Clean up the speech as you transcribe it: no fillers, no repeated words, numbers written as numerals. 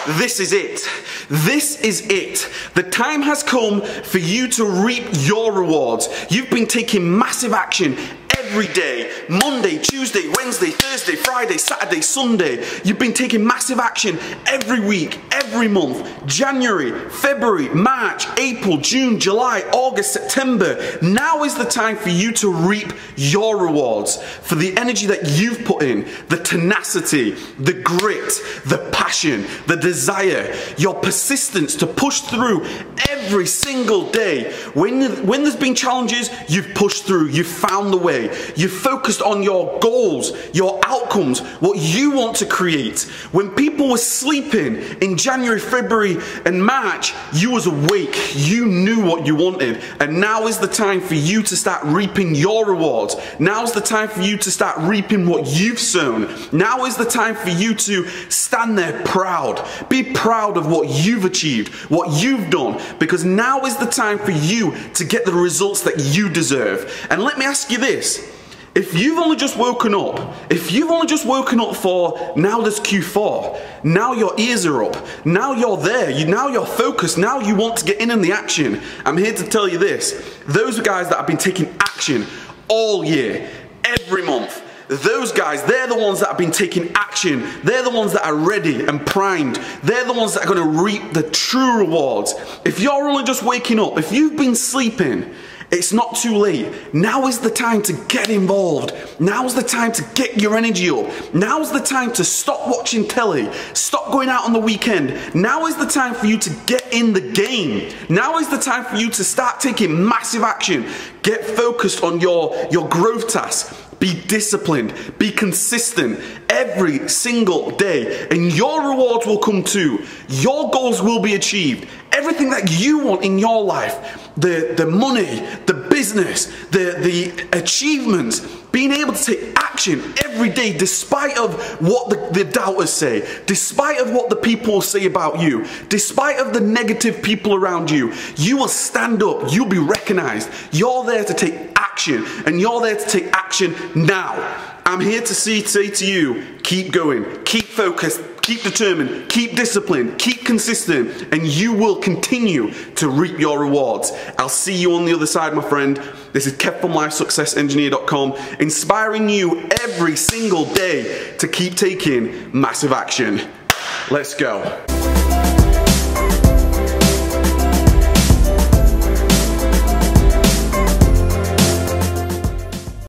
This is it. This is it. The time has come for you to reap your rewards. You've been taking massive action every day. Monday, Tuesday, Wednesday, Thursday, Friday, Saturday, Sunday. You've been taking massive action every week, every month. January, February, March, April, June, July, August, September. Now is the time for you to reap your rewards for the energy that you've put in, the tenacity, the grit, the passion, the desire, your persistence to push through every single day. When there's been challenges, you've pushed through, you've found the way. You've focused on your goals, your outcomes, what you want to create. When people were sleeping in January, February, and March, you was awake. You knew what you wanted. And now is the time for you to start reaping your rewards. Now's the time for you to start reaping what you've sown. Now is the time for you to stand there proud. Be proud of what you've achieved, what you've done, because now is the time for you to get the results that you deserve. And let me ask you this. If you've only just woken up, for now there's Q4, now your ears are up, now you're there, now you're focused, now you want to get in the action, I'm here to tell you this. Those guys that have been taking action all year, every month, those guys, they're the ones that have been taking action. They're the ones that are ready and primed. They're the ones that are going to reap the true rewards. If you're only just waking up, if you've been sleeping, it's not too late. Now is the time to get involved. Now's the time to get your energy up. Now's the time to stop watching telly. Stop going out on the weekend. Now is the time for you to get in the game. Now is the time for you to start taking massive action. Get focused on your growth tasks. Be disciplined, be consistent every single day, and your rewards will come too. Your goals will be achieved. Everything that you want in your life, the money, the business, the achievements, being able to take action every day despite of what the doubters say, despite of what the people say about you, despite of the negative people around you, you will stand up, you'll be recognized. You're there to take action, and you're there to take action now. I'm here to say to you, keep going, keep focused, keep determined, keep disciplined, keep consistent, and you will continue to reap your rewards. I'll see you on the other side, my friend. This is Kev from LifeSuccessEngineer.com, inspiring you every single day to keep taking massive action. Let's go.